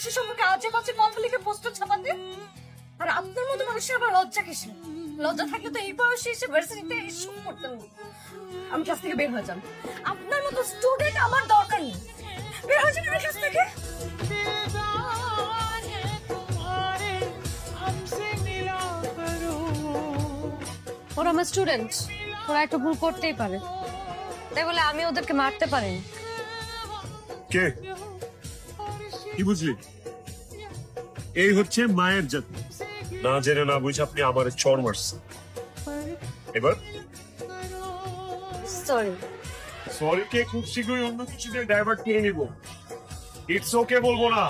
বাংলাদেশের সম্পর্কে আজে বাজে কথা লিখে পোস্টার ছাপাতে? আর আপনার মতো মানুষের আবার লজ্জা কিসে? লজ্জা থাকলে তো এই বয়সে এসে ভার্সিটিতে এসব করতেন না। আমি ক্লাস থেকে বের হয়ে যান। আপনার মতো স্টুডেন্ট আমার দরকার নেই। বের হয়ে যান ক্লাস থেকে। ওরা আমার স্টুডেন্ট, ওরা একটা ভুল করতেই পারে, তাই বলে আমি ওদেরকে মারতে পারি। কে কি বুঝলি? এই হচ্ছে মায়ের জাতি। না জেনে না বুঝে আপনি আমার চড় মারছেন। এবার সরি। সরি কে খুব শীঘ্রই অন্য কিছু দিয়ে ডাইভার্ট করে নিব। ইটস ওকে বলবো না,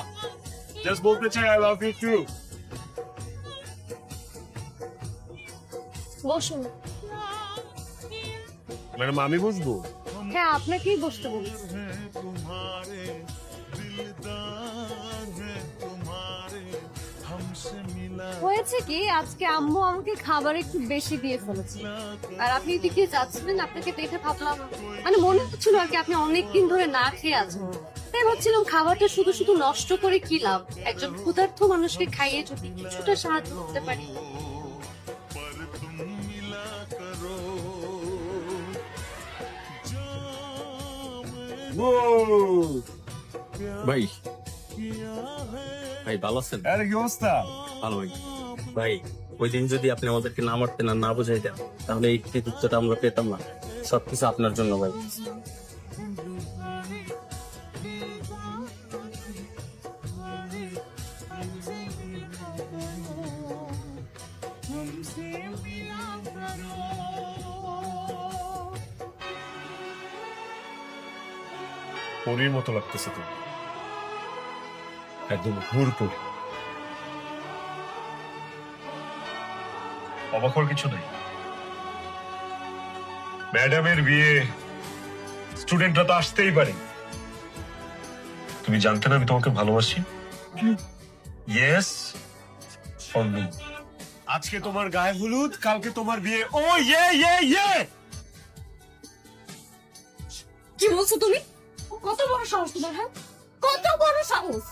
জাস্ট বলতে চাই আই লাভ ইউ টু। বসুন। ম্যাডাম আমি বুঝবো? হ্যাঁ, আপনাকেই বসতে বলছি। হয়েছে কি, আজকে আম্মু আমাকে খাবার একটু বেশি দিয়ে ফেলেছে, আর আপনি এদিকে যাচ্ছিলেন, আপনাকে দেখে ভাবলাম, মানে মনে হচ্ছিল আর কি আপনি অনেকদিন ধরে না খেয়ে আছেন, তাই ভাবছিলাম খাবারটা শুধু শুধু নষ্ট করে কি লাভ, একজন ক্ষুধার্ত মানুষকে খাইয়ে যদি কিছুটা সাহায্য করতে পারি। ভাই ভাই ভালো আছেন? আরে কি অবস্থা? ভালো ভাই। ভাই ওই দিন যদি আপনি আমাদেরকে না মারতেন আর না বোঝাইতেন তাহলে এই কৃতিত্বটা আমরা পেতাম না। সবকিছু আপনার জন্য ভাই। পরীর মতো লাগতেছে তো, একদম হুর পরি। অবাক হওয়ার কিছু নেই, ম্যাডামের বিয়ে, স্টুডেন্টরা তো আসতেই পারে। তুমি জানতে না আমি তোমাকে ভালোবাসি? Yes or no? আজকে তোমার গায়ে হলুদ, কালকে তোমার বিয়ে। ও ইয়ে ইয়ে ইয়ে! কি বলছো তুমি? কত বড় সাহস তোমার? হ্যাঁ, কত বড় সাহস!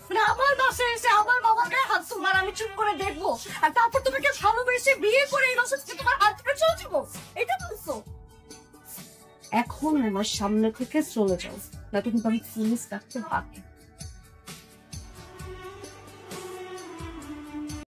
মানে আমার বাসায় এসে আমার বাবার গায়ে হাত তোমার, আমি চুপ করে দেখবো, আর তারপর তোমাকে ভালোবেসে বিয়ে করে এই বাসা থেকে তোমার হাত ধরে চলে যাবো, এটা বলছো? এখন আমার সামনে থেকে চলে যাও, না তো কিন্তু আমি পুলিশ ডাকতে বাকি।